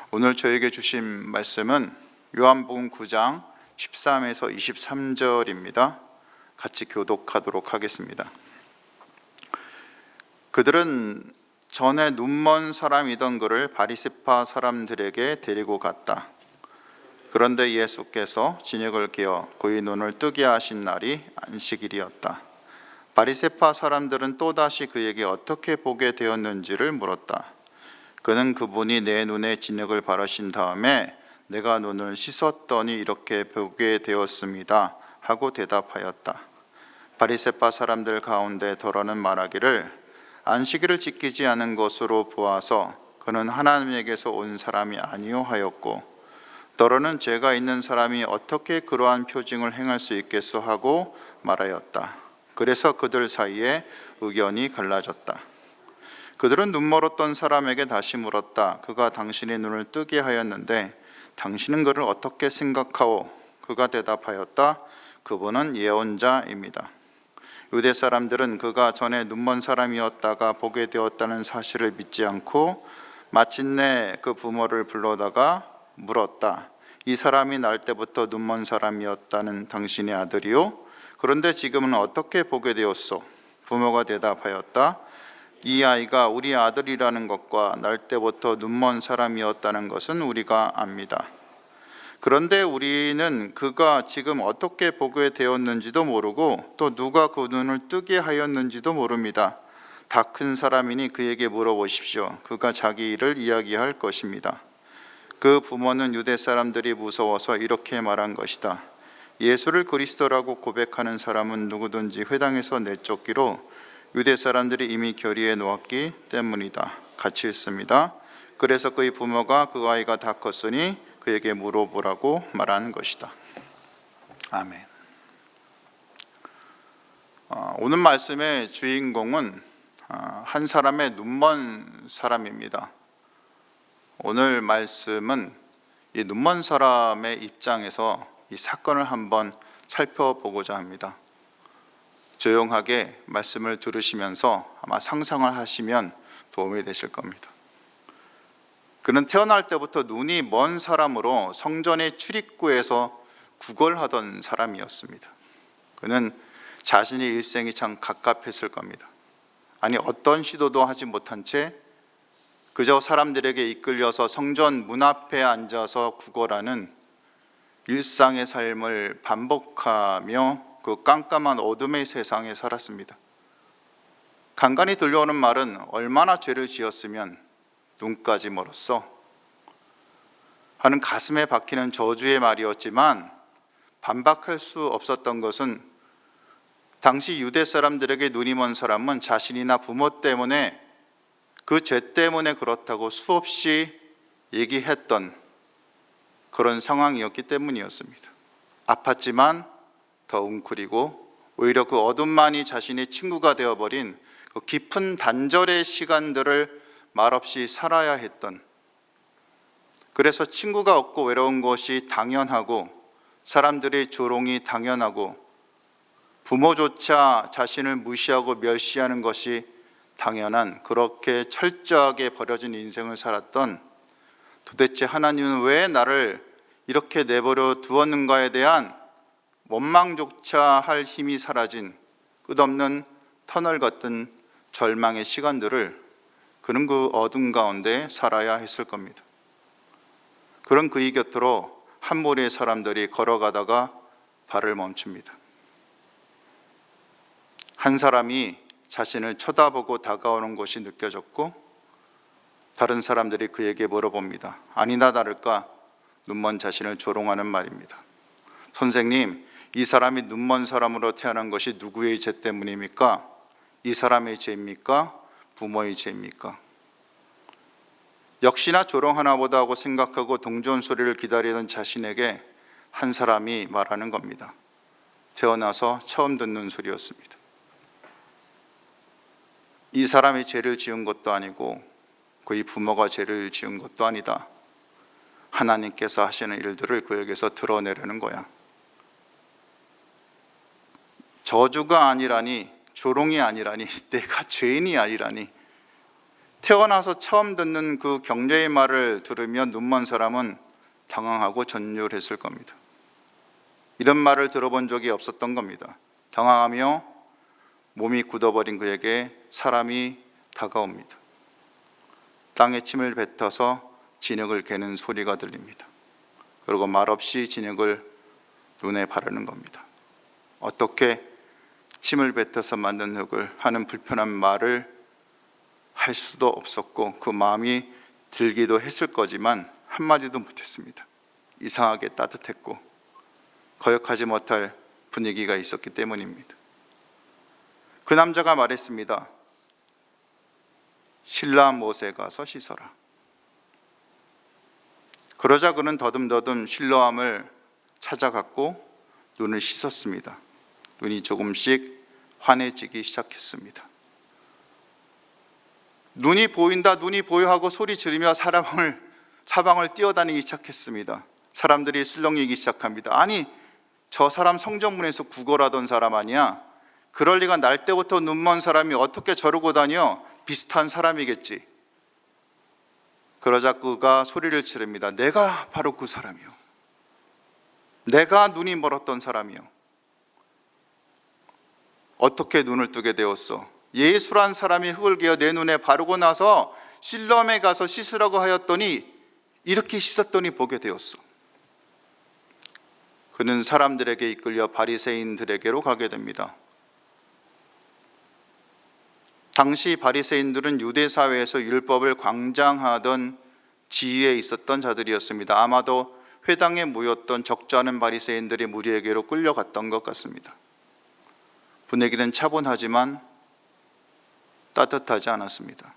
오늘 저에게 주신 말씀은 요한복음 9장 13에서 23절입니다. 같이 교독하도록 하겠습니다. 그들은 전에 눈먼 사람이던 그를 바리새파 사람들에게 데리고 갔다. 그런데 예수께서 진흙을 깨어 그의 눈을 뜨게 하신 날이 안식일이었다. 바리새파 사람들은 또다시 그에게 어떻게 보게 되었는지를 물었다. 그는 그분이 내 눈에 진흙을 바르신 다음에 내가 눈을 씻었더니 이렇게 보게 되었습니다 하고 대답하였다. 바리새파 사람들 가운데 더러는 말하기를 안식일을 지키지 않은 것으로 보아서 그는 하나님에게서 온 사람이 아니요 하였고, 더러는 죄가 있는 사람이 어떻게 그러한 표징을 행할 수 있겠소 하고 말하였다. 그래서 그들 사이에 의견이 갈라졌다. 그들은 눈멀었던 사람에게 다시 물었다. 그가 당신의 눈을 뜨게 하였는데 당신은 그를 어떻게 생각하오? 그가 대답하였다. 그분은 예언자입니다. 유대 사람들은 그가 전에 눈먼 사람이었다가 보게 되었다는 사실을 믿지 않고 마침내 그 부모를 불러다가 물었다. 이 사람이 날 때부터 눈먼 사람이었다는 당신의 아들이요? 그런데 지금은 어떻게 보게 되었소? 부모가 대답하였다. 이 아이가 우리 아들이라는 것과 날 때부터 눈먼 사람이었다는 것은 우리가 압니다. 그런데 우리는 그가 지금 어떻게 보게 되었는지도 모르고 또 누가 그 눈을 뜨게 하였는지도 모릅니다. 다 큰 사람이니 그에게 물어보십시오. 그가 자기 일을 이야기할 것입니다. 그 부모는 유대 사람들이 무서워서 이렇게 말한 것이다. 예수를 그리스도라고 고백하는 사람은 누구든지 회당에서 내쫓기로 유대 사람들이 이미 결의해 놓았기 때문이다. 같이 읽습니다. 그래서 그의 부모가 그 아이가 다 컸으니 그에게 물어보라고 말한 것이다. 아멘. 오늘 말씀의 주인공은 한 사람의 눈먼 사람입니다. 오늘 말씀은 이 눈먼 사람의 입장에서 이 사건을 한번 살펴보고자 합니다. 조용하게 말씀을 들으시면서 아마 상상을 하시면 도움이 되실 겁니다. 그는 태어날 때부터 눈이 먼 사람으로 성전의 출입구에서 구걸하던 사람이었습니다. 그는 자신의 일생이 참 갑갑했을 겁니다. 아니, 어떤 시도도 하지 못한 채 그저 사람들에게 이끌려서 성전 문 앞에 앉아서 구걸하는 일상의 삶을 반복하며 그 깜깜한 어둠의 세상에 살았습니다. 간간히 들려오는 말은 얼마나 죄를 지었으면 눈까지 멀었어 하는 가슴에 박히는 저주의 말이었지만, 반박할 수 없었던 것은 당시 유대 사람들에게 눈이 먼 사람은 자신이나 부모 때문에 그 죄 때문에 그렇다고 수없이 얘기했던 그런 상황이었기 때문이었습니다. 아팠지만 더 웅크리고 오히려 그 어둠만이 자신의 친구가 되어버린 그 깊은 단절의 시간들을 말없이 살아야 했던, 그래서 친구가 없고 외로운 것이 당연하고 사람들의 조롱이 당연하고 부모조차 자신을 무시하고 멸시하는 것이 당연한, 그렇게 철저하게 버려진 인생을 살았던, 도대체 하나님은 왜 나를 이렇게 내버려 두었는가에 대한 원망조차 할 힘이 사라진 끝없는 터널 같은 절망의 시간들을 그는 그 어둠 가운데 살아야 했을 겁니다. 그런 그의 곁으로 한 무리의 사람들이 걸어가다가 발을 멈춥니다. 한 사람이 자신을 쳐다보고 다가오는 것이 느껴졌고, 다른 사람들이 그에게 물어봅니다. 아니나 다를까 눈먼 자신을 조롱하는 말입니다. 선생님, 이 사람이 눈먼 사람으로 태어난 것이 누구의 죄 때문입니까? 이 사람의 죄입니까? 부모의 죄입니까? 역시나 조롱하나 보다 하고 생각하고 동전 소리를 기다리던 자신에게 한 사람이 말하는 겁니다. 태어나서 처음 듣는 소리였습니다. 이 사람이 죄를 지은 것도 아니고 그의 부모가 죄를 지은 것도 아니다. 하나님께서 하시는 일들을 그에게서 드러내려는 거야. 저주가 아니라니, 조롱이 아니라니, 내가 죄인이 아니라니, 태어나서 처음 듣는 그 격려의 말을 들으며 눈먼 사람은 당황하고 전율했을 겁니다. 이런 말을 들어본 적이 없었던 겁니다. 당황하며 몸이 굳어버린 그에게 사람이 다가옵니다. 땅에 침을 뱉어서 진흙을 개는 소리가 들립니다. 그리고 말없이 진흙을 눈에 바르는 겁니다. 어떻게 침을 뱉어서 만든 흙을 하는 불편한 말을 할 수도 없었고 그 마음이 들기도 했을 거지만 한마디도 못했습니다. 이상하게 따뜻했고 거역하지 못할 분위기가 있었기 때문입니다. 그 남자가 말했습니다. 신라 못에 가서 씻어라. 그러자 그는 더듬더듬 실로암을 찾아갔고 눈을 씻었습니다. 눈이 조금씩 환해지기 시작했습니다. 눈이 보인다, 눈이 보여 하고 소리 지르며 사방을 뛰어다니기 시작했습니다. 사람들이 술렁이기 시작합니다. 아니, 저 사람 성전문에서 구걸하던 사람 아니야? 그럴 리가, 날 때부터 눈먼 사람이 어떻게 저러고 다녀? 비슷한 사람이겠지. 그러자 그가 소리를 지릅니다. 내가 바로 그 사람이요. 내가 눈이 멀었던 사람이요. 어떻게 눈을 뜨게 되었어? 예수란 사람이 흙을 개어 내 눈에 바르고 나서 실로암에 가서 씻으라고 하였더니 이렇게 씻었더니 보게 되었어. 그는 사람들에게 이끌려 바리새인들에게로 가게 됩니다. 당시 바리새인들은 유대 사회에서 율법을 광장하던 지위에 있었던 자들이었습니다. 아마도 회당에 모였던 적지 않은 바리새인들의 무리에게로 끌려갔던 것 같습니다. 분위기는 차분하지만 따뜻하지 않았습니다.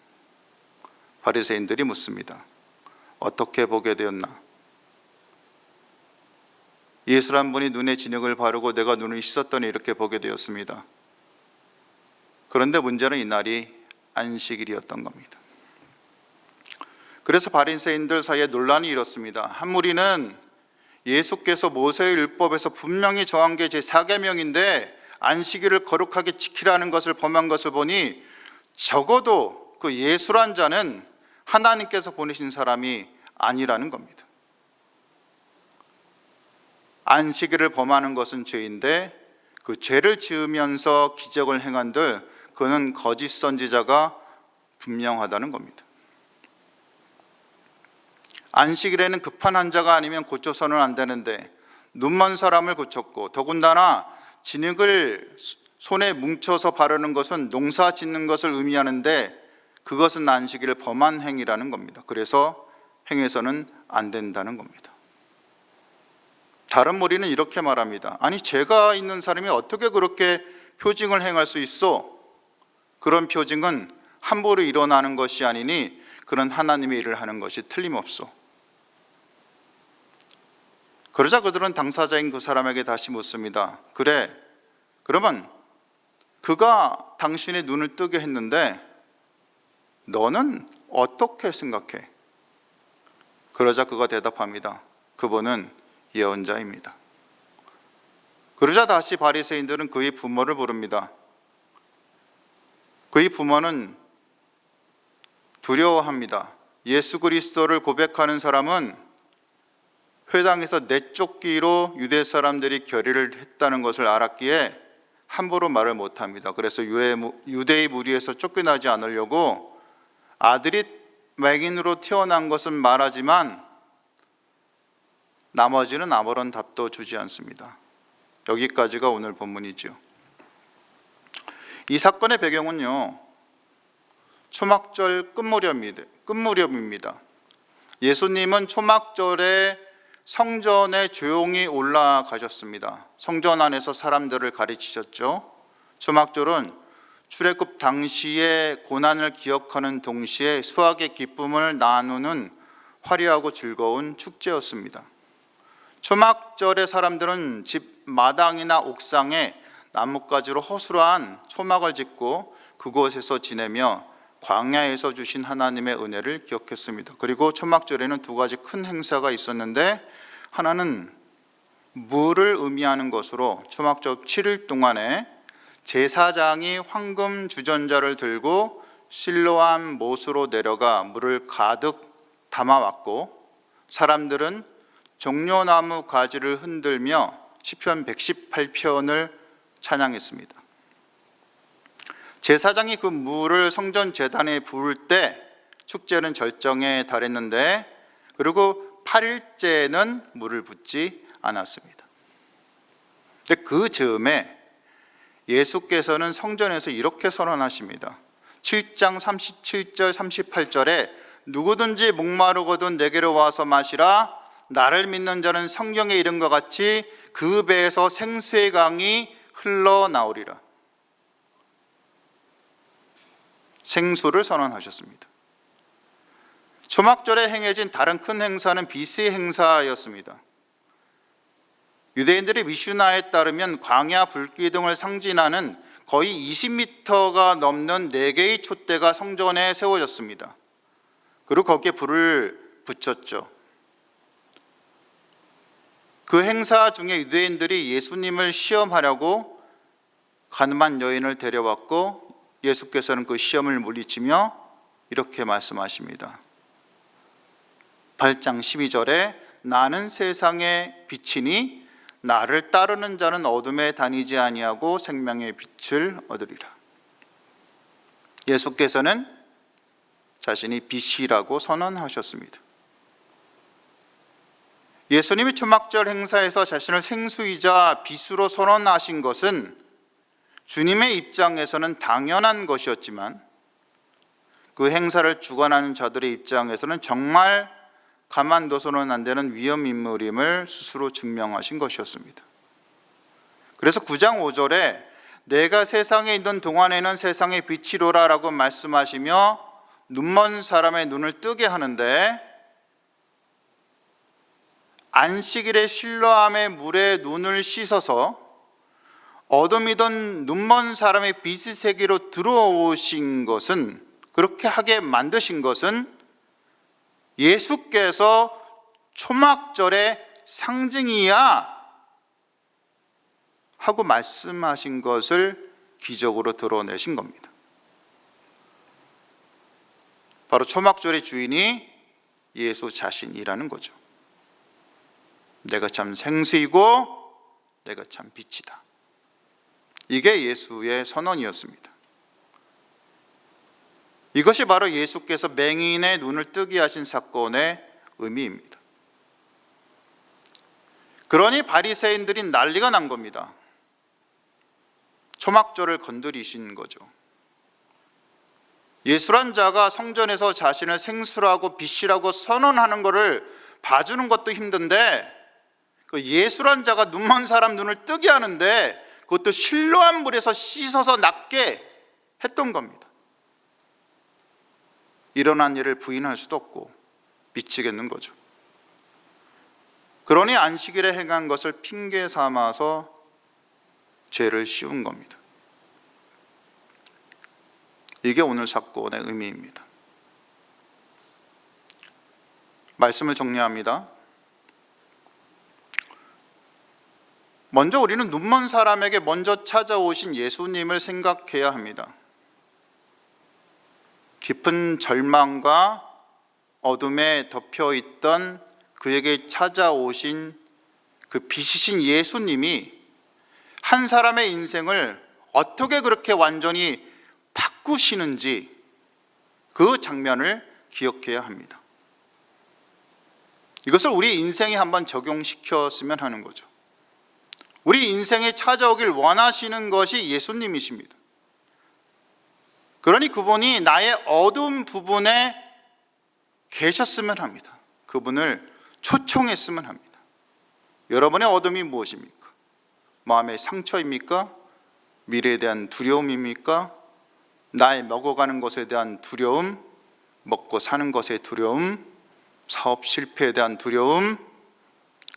바리새인들이 묻습니다. 어떻게 보게 되었나? 예수란 분이 눈에 진흙을 바르고 내가 눈을 씻었더니 이렇게 보게 되었습니다. 그런데 문제는 이날이 안식일이었던 겁니다. 그래서 바리새인들 사이에 논란이 일었습니다. 한 무리는 예수께서 모세의 율법에서 분명히 정한 게 제4계명인데 안식일을 거룩하게 지키라는 것을 범한 것을 보니 적어도 그 예수란 자는 하나님께서 보내신 사람이 아니라는 겁니다. 안식일을 범하는 것은 죄인데 그 죄를 지으면서 기적을 행한들 그는 거짓 선지자가 분명하다는 겁니다. 안식일에는 급한 환자가 아니면 고쳐서는 안 되는데 눈먼 사람을 고쳤고 더군다나 진흙을 손에 뭉쳐서 바르는 것은 농사 짓는 것을 의미하는데 그것은 안식일을 범한 행위라는 겁니다. 그래서 행해서는 안 된다는 겁니다. 다른 무리는 이렇게 말합니다. 아니, 죄가 있는 사람이 어떻게 그렇게 표징을 행할 수 있어? 그런 표징은 함부로 일어나는 것이 아니니 그런 하나님의 일을 하는 것이 틀림없어. 그러자 그들은 당사자인 그 사람에게 다시 묻습니다. 그래, 그러면 그가 당신의 눈을 뜨게 했는데 너는 어떻게 생각해? 그러자 그가 대답합니다. 그분은 예언자입니다. 그러자 다시 바리새인들은 그의 부모를 부릅니다. 그의 부모는 두려워합니다. 예수 그리스도를 고백하는 사람은 회당에서 내쫓기로 유대 사람들이 결의를 했다는 것을 알았기에 함부로 말을 못합니다. 그래서 유대의 무리에서 쫓겨나지 않으려고 아들이 맹인으로 태어난 것은 말하지만 나머지는 아무런 답도 주지 않습니다. 여기까지가 오늘 본문이죠. 이 사건의 배경은요, 초막절 끝무렵입니다. 예수님은 초막절에 성전에 조용히 올라가셨습니다. 성전 안에서 사람들을 가르치셨죠. 초막절은 출애굽 당시의 고난을 기억하는 동시에 수확의 기쁨을 나누는 화려하고 즐거운 축제였습니다. 초막절의 사람들은 집 마당이나 옥상에 나뭇가지로 허술한 초막을 짓고 그곳에서 지내며 광야에서 주신 하나님의 은혜를 기억했습니다. 그리고 초막절에는 두 가지 큰 행사가 있었는데 하나는 물을 의미하는 것으로 초막절 7일 동안에 제사장이 황금 주전자를 들고 실로암 못으로 내려가 물을 가득 담아왔고 사람들은 종려나무 가지를 흔들며 시편 118편을 찬양했습니다. 제사장이 그 물을 성전 제단에 부을 때 축제는 절정에 달했는데 그리고 8일째는 물을 붓지 않았습니다. 근데 그 즈음에 예수께서는 성전에서 이렇게 선언하십니다. 7장 37절 38절에 누구든지 목마르거든 내게로 와서 마시라. 나를 믿는 자는 성경에 이른 것 같이 그 배에서 생수의 강이 흘러나오리라. 생수를 선언하셨습니다. 초막절에 행해진 다른 큰 행사는 비스 행사였습니다. 유대인들의 미슈나에 따르면 광야 불기둥을 상징하는 거의 20m가 넘는 4개의 촛대가 성전에 세워졌습니다. 그리고 거기에 불을 붙였죠. 그 행사 중에 유대인들이 예수님을 시험하려고 가늠한 여인을 데려왔고 예수께서는 그 시험을 물리치며 이렇게 말씀하십니다. 8장 12절에 나는 세상의 빛이니 나를 따르는 자는 어둠에 다니지 아니하고 생명의 빛을 얻으리라. 예수께서는 자신이 빛이라고 선언하셨습니다. 예수님이 초막절 행사에서 자신을 생수이자 빛으로 선언하신 것은 주님의 입장에서는 당연한 것이었지만 그 행사를 주관하는 자들의 입장에서는 정말 가만둬서는 안 되는 위험 인물임을 스스로 증명하신 것이었습니다. 그래서 9장 5절에 내가 세상에 있는 동안에는 세상의 빛이로라 라고 말씀하시며 눈먼 사람의 눈을 뜨게 하는데 안식일의 실로암의 물에 눈을 씻어서 어둠이던 눈먼 사람의 빛의 세계로 들어오신 것은, 그렇게 하게 만드신 것은 예수께서 초막절의 상징이야 하고 말씀하신 것을 기적으로 드러내신 겁니다. 바로 초막절의 주인이 예수 자신이라는 거죠. 내가 참 생수이고 내가 참 빛이다. 이게 예수의 선언이었습니다. 이것이 바로 예수께서 맹인의 눈을 뜨게 하신 사건의 의미입니다. 그러니 바리새인들이 난리가 난 겁니다. 초막절을 건드리신 거죠. 예수란 자가 성전에서 자신을 생수라고 빛이라고 선언하는 것을 봐주는 것도 힘든데 그 예수란 자가 눈먼 사람 눈을 뜨게 하는데 그것도 실로암 물에서 씻어서 낫게 했던 겁니다. 일어난 일을 부인할 수도 없고 미치겠는 거죠. 그러니 안식일에 행한 것을 핑계 삼아서 죄를 씌운 겁니다. 이게 오늘 사건의 의미입니다. 말씀을 정리합니다. 먼저 우리는 눈먼 사람에게 먼저 찾아오신 예수님을 생각해야 합니다. 깊은 절망과 어둠에 덮여있던 그에게 찾아오신 그 빛이신 예수님이 한 사람의 인생을 어떻게 그렇게 완전히 바꾸시는지 그 장면을 기억해야 합니다. 이것을 우리 인생에 한번 적용시켰으면 하는 거죠. 우리 인생에 찾아오길 원하시는 것이 예수님이십니다. 그러니 그분이 나의 어두운 부분에 계셨으면 합니다. 그분을 초청했으면 합니다. 여러분의 어둠이 무엇입니까? 마음의 상처입니까? 미래에 대한 두려움입니까? 나의 먹어가는 것에 대한 두려움, 먹고 사는 것의 두려움, 사업 실패에 대한 두려움,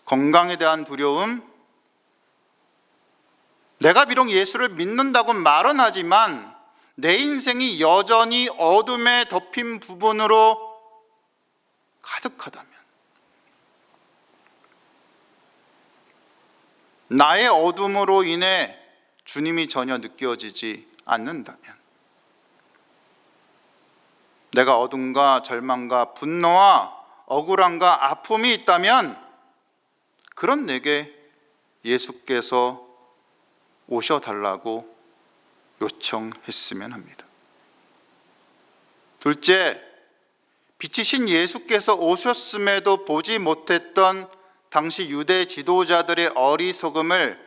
건강에 대한 두려움. 내가 비록 예수를 믿는다고 말은 하지만 내 인생이 여전히 어둠에 덮인 부분으로 가득하다면, 나의 어둠으로 인해 주님이 전혀 느껴지지 않는다면 내가 어둠과 절망과 분노와 억울함과 아픔이 있다면 그런 내게 예수께서 오셔달라고 요청했으면 합니다. 둘째, 빛이신 예수께서 오셨음에도 보지 못했던 당시 유대 지도자들의 어리석음을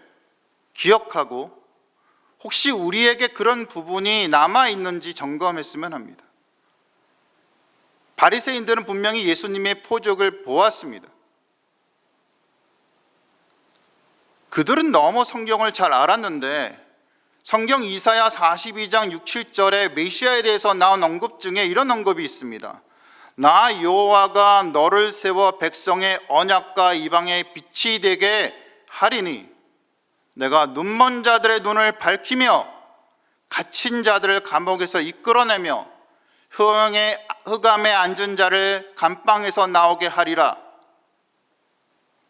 기억하고 혹시 우리에게 그런 부분이 남아있는지 점검했으면 합니다. 바리새인들은 분명히 예수님의 표적을 보았습니다. 그들은 너무 성경을 잘 알았는데 성경 이사야 42장 6, 7절에 메시아에 대해서 나온 언급 중에 이런 언급이 있습니다. 나 여호와가 너를 세워 백성의 언약과 이방의 빛이 되게 하리니 내가 눈먼 자들의 눈을 밝히며 갇힌 자들을 감옥에서 이끌어내며 흑암에 앉은 자를 감방에서 나오게 하리라.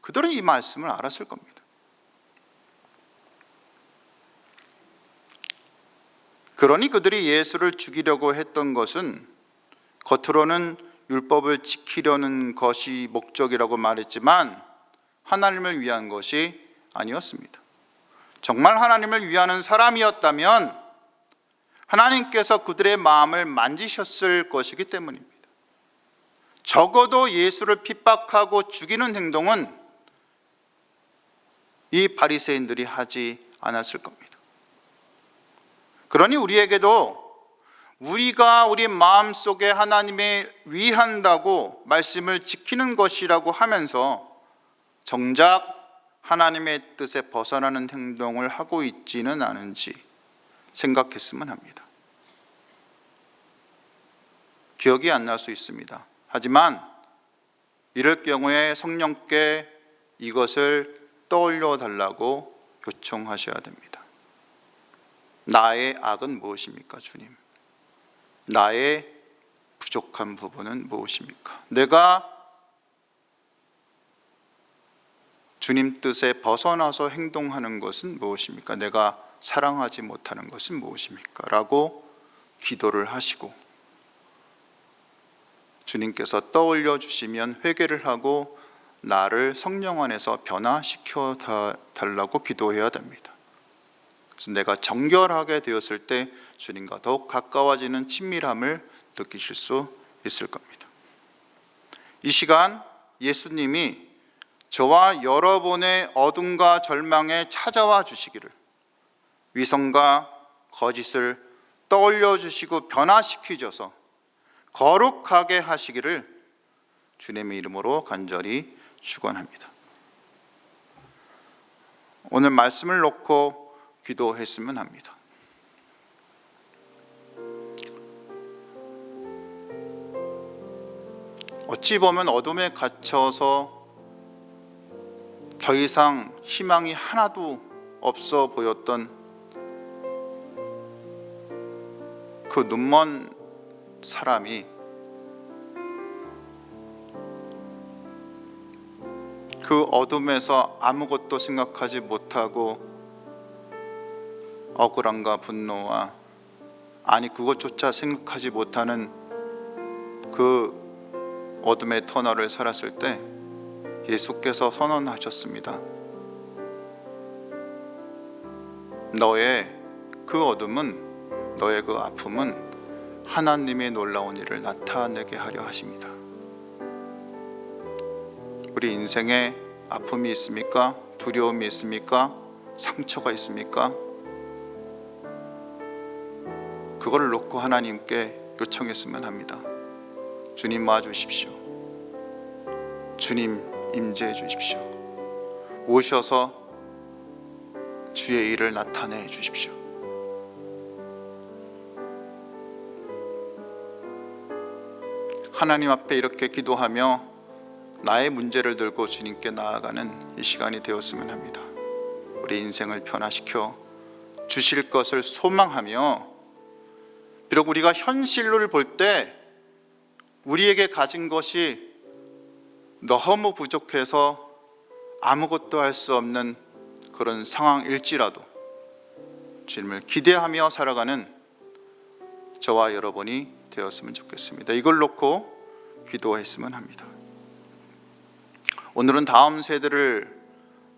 그들은 이 말씀을 알았을 겁니다. 그러니 그들이 예수를 죽이려고 했던 것은 겉으로는 율법을 지키려는 것이 목적이라고 말했지만 하나님을 위한 것이 아니었습니다. 정말 하나님을 위하는 사람이었다면 하나님께서 그들의 마음을 만지셨을 것이기 때문입니다. 적어도 예수를 핍박하고 죽이는 행동은 이 바리새인들이 하지 않았을 겁니다. 그러니 우리에게도 우리가 우리 마음속에 하나님을 위한다고 말씀을 지키는 것이라고 하면서 정작 하나님의 뜻에 벗어나는 행동을 하고 있지는 않은지 생각했으면 합니다. 기억이 안 날 수 있습니다. 하지만 이럴 경우에 성령께 이것을 떠올려 달라고 요청하셔야 됩니다. 나의 악은 무엇입니까, 주님? 나의 부족한 부분은 무엇입니까? 내가 주님 뜻에 벗어나서 행동하는 것은 무엇입니까? 내가 사랑하지 못하는 것은 무엇입니까? 라고 기도를 하시고 주님께서 떠올려 주시면 회개를 하고 나를 성령 안에서 변화시켜 달라고 기도해야 됩니다. 그래서 내가 정결하게 되었을 때 주님과 더욱 가까워지는 친밀함을 느끼실 수 있을 겁니다. 이 시간 예수님이 저와 여러분의 어둠과 절망에 찾아와 주시기를, 위선과 거짓을 떠올려 주시고 변화시키셔서 거룩하게 하시기를 주님의 이름으로 간절히 축원합니다. 오늘 말씀을 놓고 기도했으면 합니다. 어찌 보면 어둠에 갇혀서 더 이상 희망이 하나도 없어 보였던 그 눈먼 사람이 그 어둠에서 아무것도 생각하지 못하고 억울함과 분노와 그것조차 생각하지 못하는 그 어둠의 터널을 살았을 때 예수께서 선언하셨습니다. 너의 그 어둠은, 너의 그 아픔은 하나님의 놀라운 일을 나타내게 하려 하십니다. 우리 인생에 아픔이 있습니까? 두려움이 있습니까? 상처가 있습니까? 그걸 놓고 하나님께 요청했으면 합니다. 주님 와주십시오. 주님 임재해 주십시오. 오셔서 주의 일을 나타내 주십시오. 하나님 앞에 이렇게 기도하며 나의 문제를 들고 주님께 나아가는 이 시간이 되었으면 합니다. 우리 인생을 변화시켜 주실 것을 소망하며, 비록 우리가 현실을 볼 때 우리에게 가진 것이 너무 부족해서 아무것도 할 수 없는 그런 상황일지라도 주님을 기대하며 살아가는 저와 여러분이 되었으면 좋겠습니다. 이걸 놓고 기도했으면 합니다. 오늘은 다음 세대를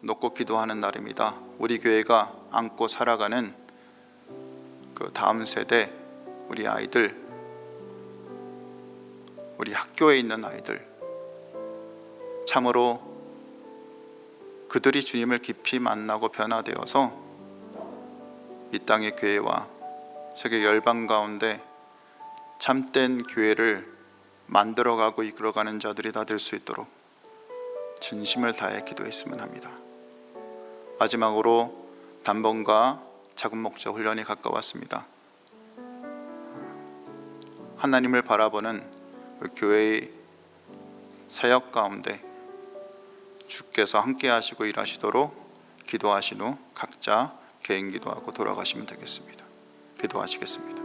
놓고 기도하는 날입니다. 우리 교회가 안고 살아가는 그 다음 세대, 우리 아이들, 우리 학교에 있는 아이들, 참으로 그들이 주님을 깊이 만나고 변화되어서 이 땅의 교회와 세계 열방 가운데 참된 교회를 만들어가고 이끌어가는 자들이 다 될 수 있도록 진심을 다해 기도했으면 합니다. 마지막으로 단번과 작은 목자 훈련이 가까웠습니다. 하나님을 바라보는 교회의 사역 가운데 주께서 함께 하시고 일하시도록 기도하신 후 각자 개인 기도하고 돌아가시면 되겠습니다. 기도하시겠습니다.